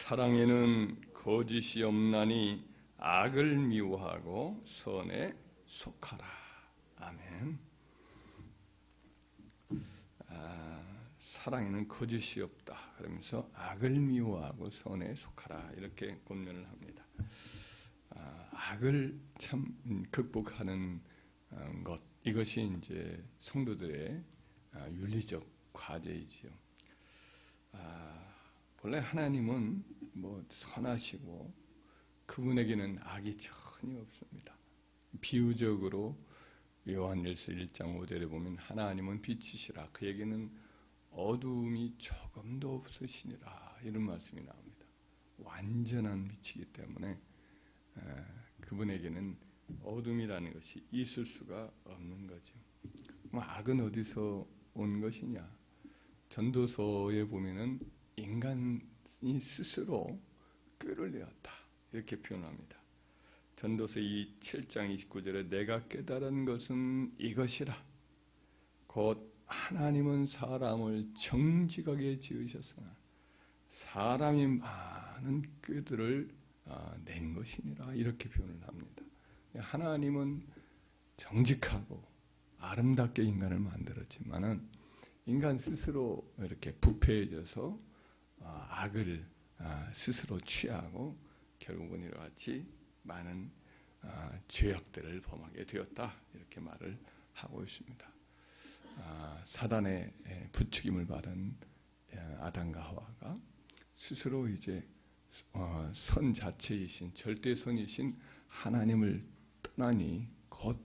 사랑에는 거짓이 없나니 악을 미워하고 선에 속하라. 아멘. 사랑에는 거짓이 없다. 그러면서 악을 미워하고 선에 속하라. 이렇게 권면을 합니다. 악을 참 극복하는 것, 이것이 이제 성도들의 윤리적 과제이지요. 본래 하나님은 선하시고 그분에게는 악이 전혀 없습니다. 비유적으로 요한일서 1장 5절에 보면 하나님은 빛이시라 그에게는 어두움이 조금도 없으시니라 이런 말씀이 나옵니다. 완전한 빛이기 때문에 그분에게는 어둠이라는 것이 있을 수가 없는 거죠. 악은 어디서 온 것이냐? 전도서에 보면은 인간이 스스로 끌어내었다 이렇게 표현합니다. 전도서 7장 29절에 내가 깨달은 것은 이것이라 곧 하나님은 사람을 정직하게 지으셨으나 사람이 많은 꾀들을 낸 것이니라 이렇게 표현을 합니다. 하나님은 정직하고 아름답게 인간을 만들었지만은 인간 스스로 이렇게 부패해져서 악을 스스로 취하고 결국은 이와 같이 많은 죄악들을 범하게 되었다 이렇게 말을 하고 있습니다. 사단의 부추김을 받은 아담과 하와가 스스로 이제 선 자체이신 절대선이신 하나님을 떠나니 곧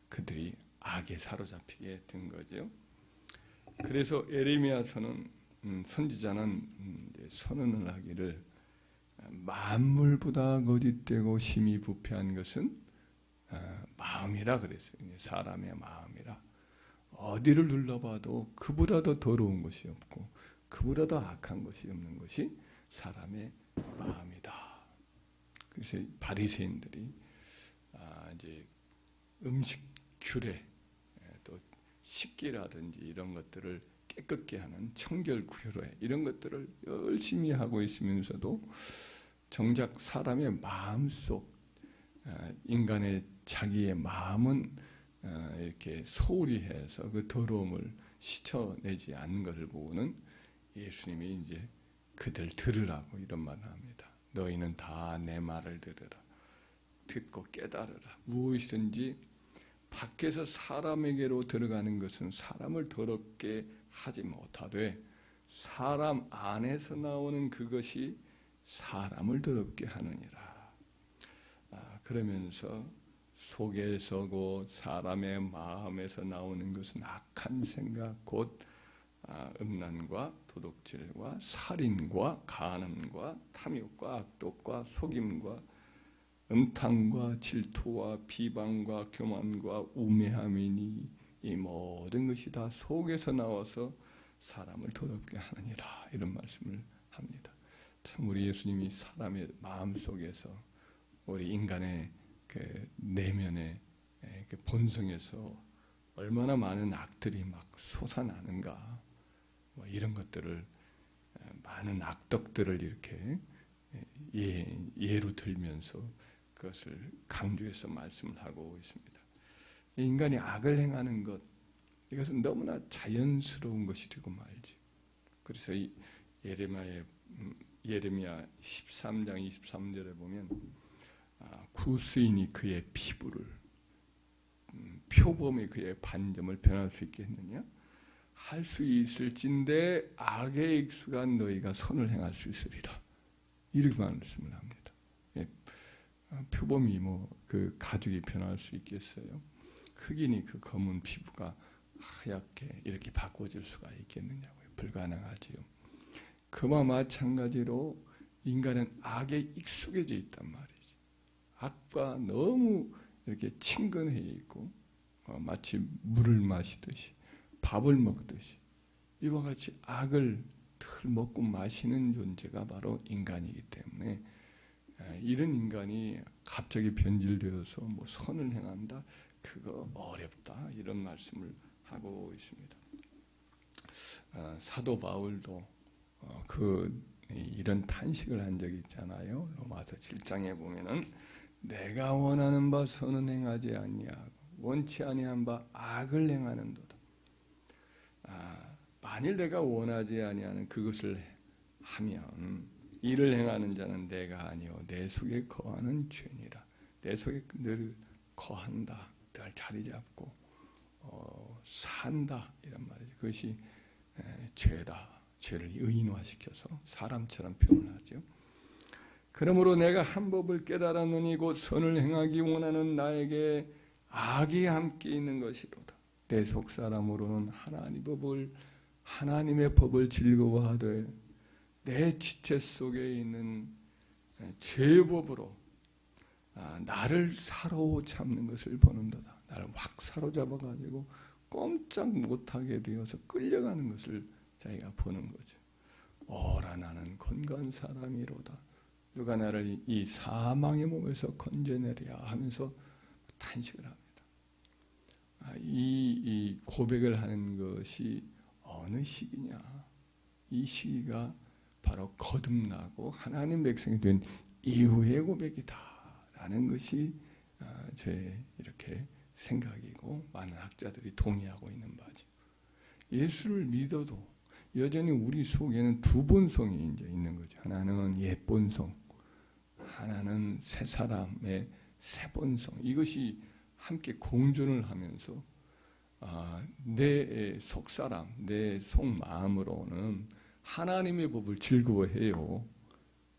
그들이 악에 사로잡히게 된 거죠. 그래서 에레미야서는 선지자는 선언을 하기를 만물보다 거짓되고 심히 부패한 것은 마음이라 그랬어요. 사람의 마음이라. 어디를 눌러봐도 그보다 더 더러운 것이 없고 그보다 더 악한 것이 없는 것이 사람의 마음이다. 그래서 바리새인들이 이제 음식 규례 또 식기라든지 이런 것들을 깨끗게 하는 청결 규례 이런 것들을 열심히 하고 있으면서도 정작 사람의 마음속 인간의 자기의 마음은 이렇게 소홀히 해서 그 더러움을 씻어내지 않는 것을 보고는 예수님이 이제 그들 들으라고 이런 말을 합니다. 너희는 다 내 말을 들으라. 듣고 깨달으라. 무엇이든지 밖에서 사람에게로 들어가는 것은 사람을 더럽게 하지 못하되 사람 안에서 나오는 그것이 사람을 더럽게 하느니라. 그러면서 속에서고 사람의 마음에서 나오는 것은 악한 생각 곧 음란과 도둑질과 살인과 간음과 탐욕과 악독과 속임과 음탕과 질투와 비방과 교만과 우매함이니 이 모든 것이 다 속에서 나와서 사람을 더럽게 하느니라 이런 말씀을 합니다. 참 우리 예수님이 사람의 마음 속에서 우리 인간의 그 내면의 그 본성에서 얼마나 많은 악들이 막 솟아나는가 이런 것들을 많은 악덕들을 이렇게 예로 들면서 그것을 강조해서 말씀을 하고 있습니다. 인간이 악을 행하는 것 이것은 너무나 자연스러운 것이라고 말이죠. 그래서 이 예레미야 13장 23절에 보면 구스인이 그의 피부를 표범이 그의 반점을 변할 수 있겠느냐? 할 수 있을진데 악에 익숙한 너희가 선을 행할 수 있으리라. 이렇게 말씀을 합니다. 표범이 그 가죽이 변할 수 있겠어요? 흑인이 그 검은 피부가 하얗게 이렇게 바꿔질 수가 있겠느냐고요? 불가능하지요. 그와 마찬가지로 인간은 악에 익숙해져 있단 말이죠. 악과 너무 이렇게 친근해 있고 마치 물을 마시듯이 밥을 먹듯이 이와 같이 악을 덜 먹고 마시는 존재가 바로 인간이기 때문에 이런 인간이 갑자기 변질되어서 선을 행한다 그거 어렵다 이런 말씀을 하고 있습니다. 사도 바울도 그 이런 탄식을 한 적이 있잖아요. 로마서 7장에 보면은 내가 원하는 바 선은 행하지 아니하고 원치 아니한 바 악을 행하는도다. 만일 내가 원하지 아니하는 그것을 하면 이를 행하는 자는 내가 아니요 내 속에 거하는 죄니라. 내 속에 늘 거한다. 늘 자리 잡고 산다 이런 말이죠. 그것이 죄다. 죄를 의인화시켜서 사람처럼 표현하죠. 그러므로 내가 한 법을 깨달았느니 곧 선을 행하기 원하는 나에게 악이 함께 있는 것이로다. 내 속사람으로는 하나님의 법을 즐거워하되 내 지체 속에 있는 죄의 법으로 나를 사로잡는 것을 보는도다. 나를 확 사로잡아가지고 꼼짝 못하게 되어서 끌려가는 것을 자기가 보는 거죠. 오라 나는 건강한 사람이로다. 누가 나를 이 사망의 몸에서 건져내랴 하면서 탄식을 합니다. 이 고백을 하는 것이 어느 시기냐? 이 시기가 바로 거듭나고 하나님 백성이 된 이후의 고백이다라는 것이 제 이렇게 생각이고 많은 학자들이 동의하고 있는 바죠. 예수를 믿어도 여전히 우리 속에는 두 본성이 이제 있는 거죠. 하나는 옛 본성, 하나는 새 사람의 새 본성. 이것이 함께 공존을 하면서 내 속사람, 내 속마음으로는 하나님의 법을 즐거워해요.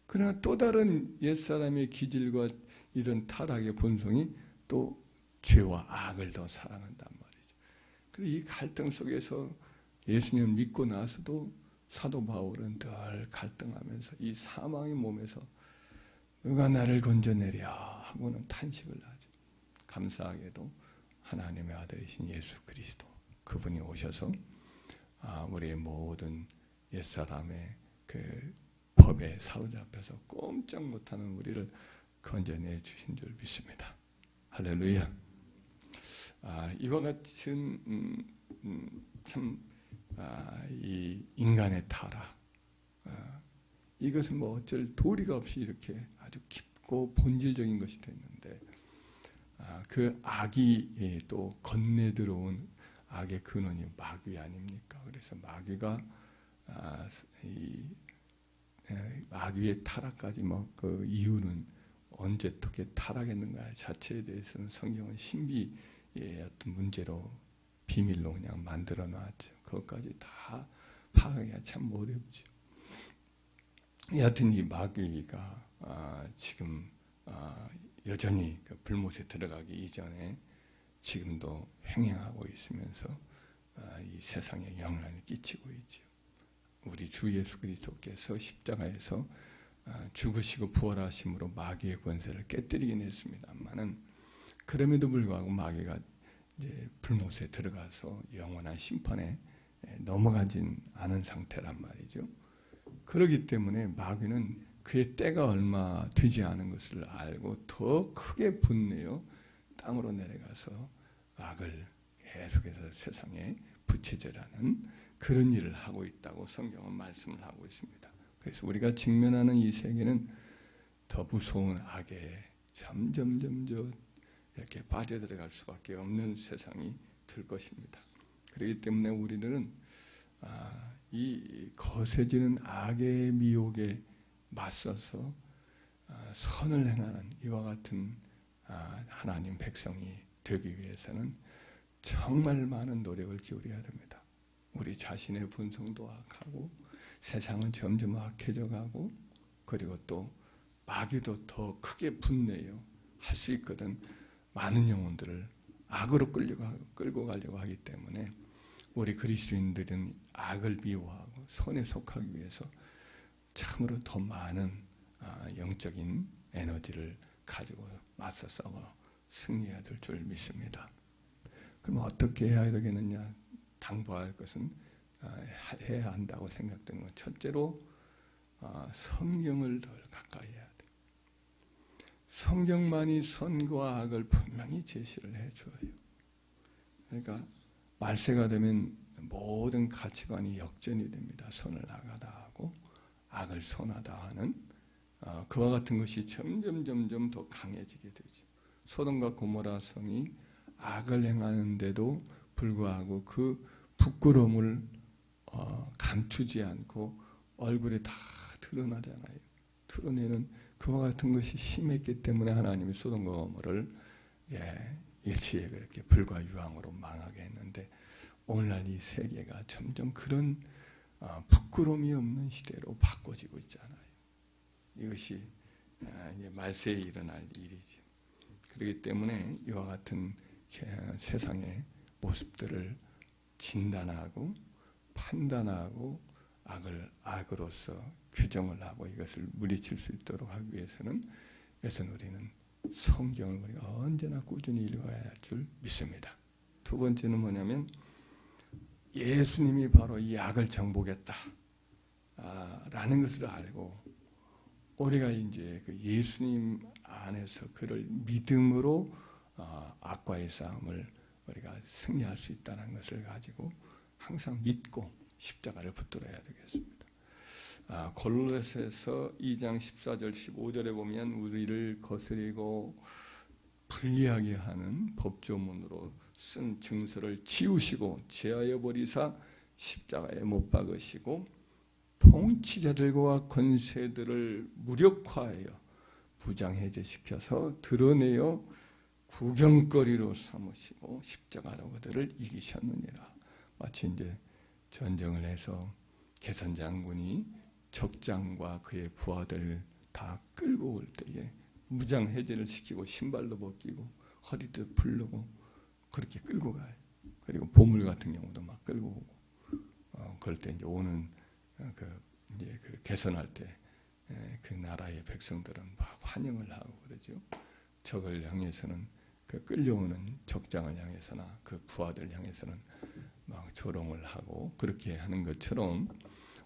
그러나 또 다른 옛사람의 기질과 이런 타락의 본성이 또 죄와 악을 더 사랑한단 말이죠. 그래서 이 갈등 속에서 예수님을 믿고 나서도 사도 바울은 늘 갈등하면서 이 사망의 몸에서 누가 나를 건져내랴 하고는 탄식을 하죠. 감사하게도 하나님의 아들이신 예수 그리스도 그분이 오셔서 우리의 모든 옛사람의 그 법에 사로잡혀서 꼼짝 못하는 우리를 건져내 주신 줄 믿습니다. 할렐루야. 이와 같은 이 인간의 타락, 이것은 뭐 어쩔 도리가 없이 이렇게 아주 깊고 본질적인 것이 됐는데, 그 악이 또 건네 들어온 악의 근원이 마귀 아닙니까? 그래서 마귀가 마귀의 타락까지 그 이유는 언제 어떻게 타락했는가 자체에 대해서는 성경은 신비의 어떤 문제로 비밀로 그냥 만들어 놨죠. 그것까지 다 파악하기가 참 어렵죠. 여하튼 이 마귀가 지금 여전히 그 불못에 들어가기 이전에 지금도 횡행하고 있으면서 이 세상에 영향을 끼치고 있죠. 우리 주 예수 그리스도께서 십자가에서 죽으시고 부활하심으로 마귀의 권세를 깨뜨리긴 했습니다만은 그럼에도 불구하고 마귀가 이제 불못에 들어가서 영원한 심판에 넘어가진 않은 상태란 말이죠. 그렇기 때문에 마귀는 그의 때가 얼마 되지 않은 것을 알고 더 크게 분내어 땅으로 내려가서 악을 계속해서 세상에 부채질하는 그런 일을 하고 있다고 성경은 말씀을 하고 있습니다. 그래서 우리가 직면하는 이 세계는 더 무서운 악에 점점 이렇게 빠져들어갈 수밖에 없는 세상이 될 것입니다. 그렇기 때문에 우리들은 이 거세지는 악의 미혹에 맞서서 선을 행하는 이와 같은 하나님 백성이 되기 위해서는 정말 많은 노력을 기울여야 됩니다. 우리 자신의 본성도 악하고 세상은 점점 악해져 가고 그리고 또 마귀도 더 크게 분내요 할 수 있거든. 많은 영혼들을 악으로 끌고 가려고 하기 때문에 우리 그리스도인들은 악을 미워하고 선에 속하기 위해서 참으로 더 많은 영적인 에너지를 가지고 맞서 싸워 승리해야 될 줄 믿습니다. 그럼 어떻게 해야 되겠느냐? 당부할 것은 해야 한다고 생각되는 건 첫째로 성경을 더 가까이 해야 돼요. 성경만이 선과 악을 분명히 제시를 해줘요. 그러니까 말세가 되면 모든 가치관이 역전이 됩니다. 선을 나가다 하고 악을 선하다 하는 그와 같은 것이 점점 더 강해지게 되죠. 소돔과 고모라 성이 악을 행하는데도 불구하고 그 부끄러움을 감추지 않고 얼굴에 다 드러나잖아요. 드러내는 그와 같은 것이 심했기 때문에 하나님이 소돔과 고모라를 일시에 그렇게 불과 유황으로 망하게 했는데, 오늘날 이 세계가 점점 그런 부끄러움이 없는 시대로 바꿔지고 있잖아요. 이것이 말세에 일어날 일이죠. 그렇기 때문에 이와 같은 세상의 모습들을 진단하고 판단하고 악을 악으로서 규정을 하고 이것을 물리칠 수 있도록 하기 위해서는 우리는 성경을 우리가 언제나 꾸준히 읽어야 할 줄 믿습니다. 두 번째는 뭐냐면 예수님이 바로 이 악을 정복했다 라는 것을 알고 우리가 이제 그 예수님 안에서 그를 믿음으로 악과의 싸움을 우리가 승리할 수 있다는 것을 가지고 항상 믿고 십자가를 붙들어야 되겠습니다. 골로새서 2장 14절 15절에 보면 우리를 거스리고 불리하게 하는 법조문으로 쓴 증서를 지우시고 제하여 버리사 십자가에 못 박으시고 통치자들과 권세들을 무력화하여 부장해제시켜서 드러내어 구경거리로 삼으시고 십자가로 그들을 이기셨느니라. 마치 이제 전쟁을 해서 개선 장군이 적장과 그의 부하들 다 끌고 올 때에 무장해제를 시키고 신발도 벗기고 허리도 부르고 그렇게 끌고 가요. 그리고 보물 같은 경우도 막 끌고 오고 그럴 때 이제 오는 그 개선할 때 그 나라의 백성들은 막 환영을 하고 그러죠. 적을 향해서는 그 끌려오는 적장을 향해서나 그 부하들 향해서는 막 조롱을 하고 그렇게 하는 것처럼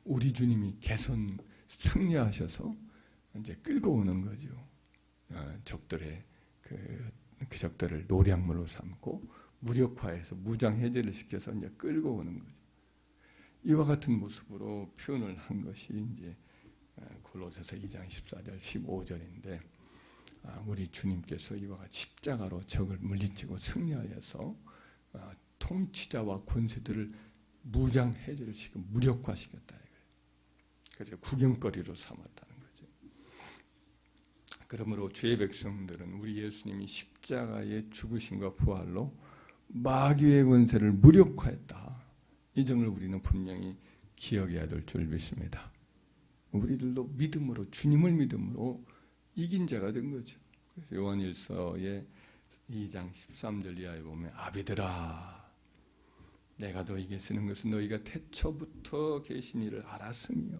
우리 주님이 개선 승리하셔서 이제 끌고 오는 거죠. 적들의 그 적들을 노략물로 삼고 무력화해서 무장 해제를 시켜서 이제 끌고 오는 거죠. 이와 같은 모습으로 표현을 한 것이 이제 골로새서 2장 14절 15절인데 우리 주님께서 이와 같이 십자가로 적을 물리치고 승리하여서 통치자와 권세들을 무장 해제를 시키고 무력화시켰다 이거예요. 그래서 구경거리로 삼았다는 거죠. 그러므로 주의 백성들은 우리 예수님이 십자가의 죽으심과 부활로 마귀의 권세를 무력화했다. 이 점을 우리는 분명히 기억해야 될 줄 믿습니다. 우리들도 믿음으로 주님을 믿음으로 이긴 자가 된 거죠. 요한일서의 2장 13절 이하에 보면 아비들아 내가 너희에게 쓰는 것은 너희가 태초부터 계신 이를 알았으며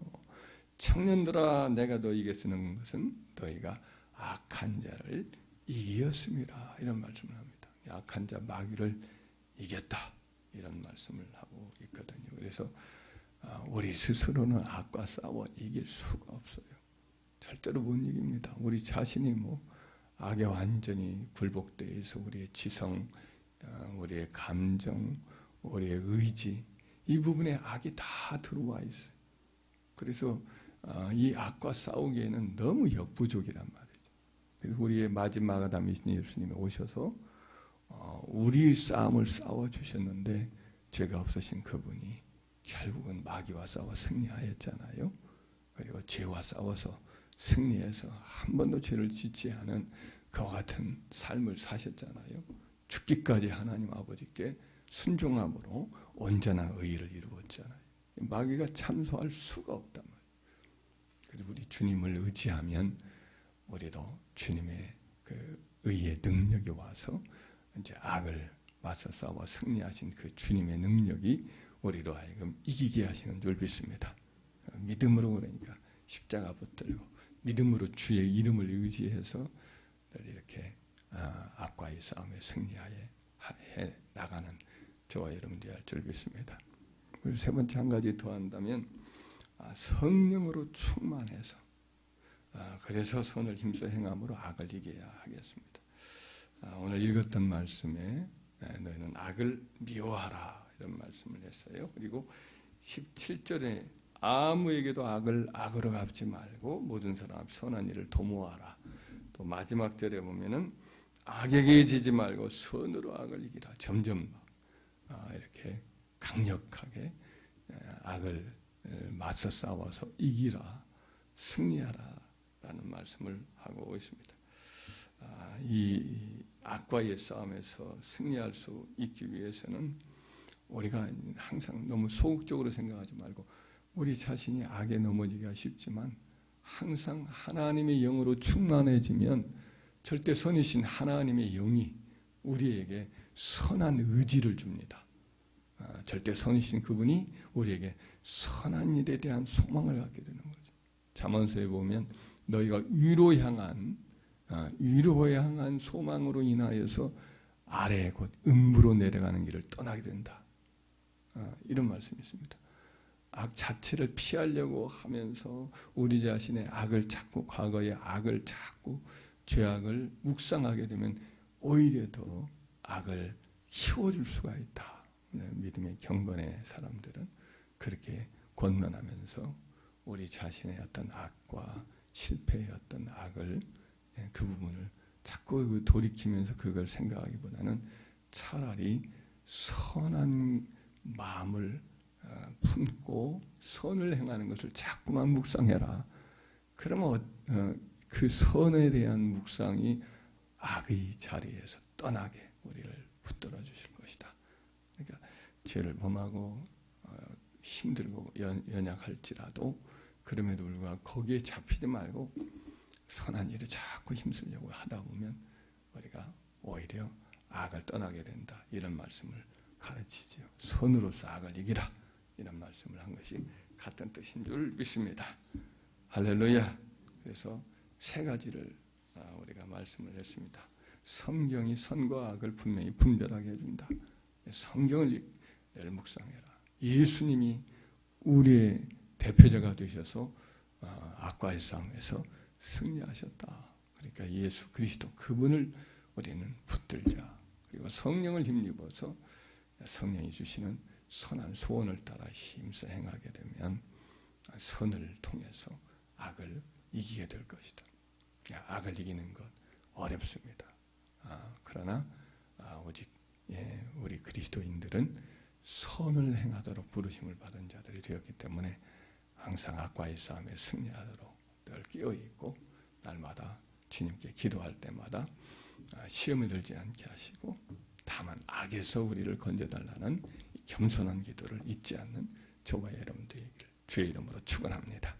청년들아 내가 너희에게 쓰는 것은 너희가 악한 자를 이겼음이라 이런 말씀을 합니다. 악한 자 마귀를 이겼다 이런 말씀을 하고 있거든요. 그래서 우리 스스로는 악과 싸워 이길 수가 없어요. 절대로 못 이깁니다. 우리 자신이 악에 완전히 굴복되어 있어 우리의 지성, 우리의 감정, 우리의 의지 이 부분에 악이 다 들어와 있어요. 그래서 이 악과 싸우기에는 너무 역부족이란 말이죠. 그래서 우리의 마지막 아담이신 예수님이 오셔서 우리 싸움을 싸워주셨는데 죄가 없으신 그분이 결국은 마귀와 싸워 승리하였잖아요. 그리고 죄와 싸워서 승리해서 한 번도 죄를 짓지 않은 그와 같은 삶을 사셨잖아요. 죽기까지 하나님 아버지께 순종함으로 온전한 의의를 이루었잖아요. 마귀가 참소할 수가 없단 말이에요. 그래서 우리 주님을 의지하면 우리도 주님의 그 의의 능력이 와서 이제 악을 맞서 싸워 승리하신 그 주님의 능력이 우리로 하여금 이기게 하시는 줄 믿습니다. 믿음으로 그러니까 십자가 붙들고 믿음으로 주의 이름을 의지해서 늘 이렇게 악과의 싸움에 승리하여 나가는 저와 여러분들이 할 줄 믿습니다. 그리고 세 번째 한 가지 더 한다면 성령으로 충만해서 그래서 선을 힘써 행함으로 악을 이겨야 하겠습니다. 오늘 읽었던 말씀에 너희는 악을 미워하라 이런 말씀을 했어요. 그리고 17절에 아무에게도 악을 악으로 갚지 말고 모든 사람 앞에 선한 일을 도모하라. 또 마지막 절에 보면은 악에게 지지 말고 선으로 악을 이기라. 점점 이렇게 강력하게 악을 맞서 싸워서 이기라, 승리하라 라는 말씀을 하고 있습니다. 이 악과의 싸움에서 승리할 수 있기 위해서는 우리가 항상 너무 소극적으로 생각하지 말고 우리 자신이 악에 넘어지기가 쉽지만 항상 하나님의 영으로 충만해지면 절대 선이신 하나님의 영이 우리에게 선한 의지를 줍니다. 절대 선이신 그분이 우리에게 선한 일에 대한 소망을 갖게 되는 거죠. 잠언서에 보면 너희가 위로 향한 소망으로 인하여서 아래 곧 음부로 내려가는 길을 떠나게 된다. 이런 말씀이 있습니다. 악 자체를 피하려고 하면서 우리 자신의 악을 찾고 과거의 악을 찾고 죄악을 묵상하게 되면 오히려 더 악을 키워줄 수가 있다. 믿음의 경건의 사람들은 그렇게 권면하면서 우리 자신의 어떤 악과 실패의 어떤 악을 그 부분을 자꾸 돌이키면서 그걸 생각하기보다는 차라리 선한 마음을 품고 선을 행하는 것을 자꾸만 묵상해라. 그러면 그 선에 대한 묵상이 악의 자리에서 떠나게 우리를 붙들어 주실 것이다. 그러니까 죄를 범하고 힘들고 연약할지라도 그럼에도 불구하고 거기에 잡히지 말고 선한 일에 자꾸 힘쓰려고 하다 보면 우리가 오히려 악을 떠나게 된다. 이런 말씀을 가르치지요. 선으로서 악을 이기라. 이런 말씀을 한 것이 같은 뜻인 줄 믿습니다. 할렐루야. 그래서 세 가지를 우리가 말씀을 했습니다. 성경이 선과 악을 분명히 분별하게 해준다. 성경을 늘 묵상해라. 예수님이 우리의 대표자가 되셔서 악과의 싸움에서 승리하셨다. 그러니까 예수 그리스도 그분을 우리는 붙들자. 그리고 성령을 힘입어서 성령이 주시는 선한 소원을 따라 힘써 행하게 되면 선을 통해서 악을 이기게 될 것이다. 악을 이기는 것 어렵습니다. 그러나 오직 우리 그리스도인들은 선을 행하도록 부르심을 받은 자들이 되었기 때문에 항상 악과의 싸움에 승리하도록 늘 깨어있고 날마다 주님께 기도할 때마다 시험에 들지 않게 하시고 다만 악에서 우리를 건져달라는 겸손한 기도를 잊지 않는 저와 여러분 되기를 주의 이름으로 축원합니다.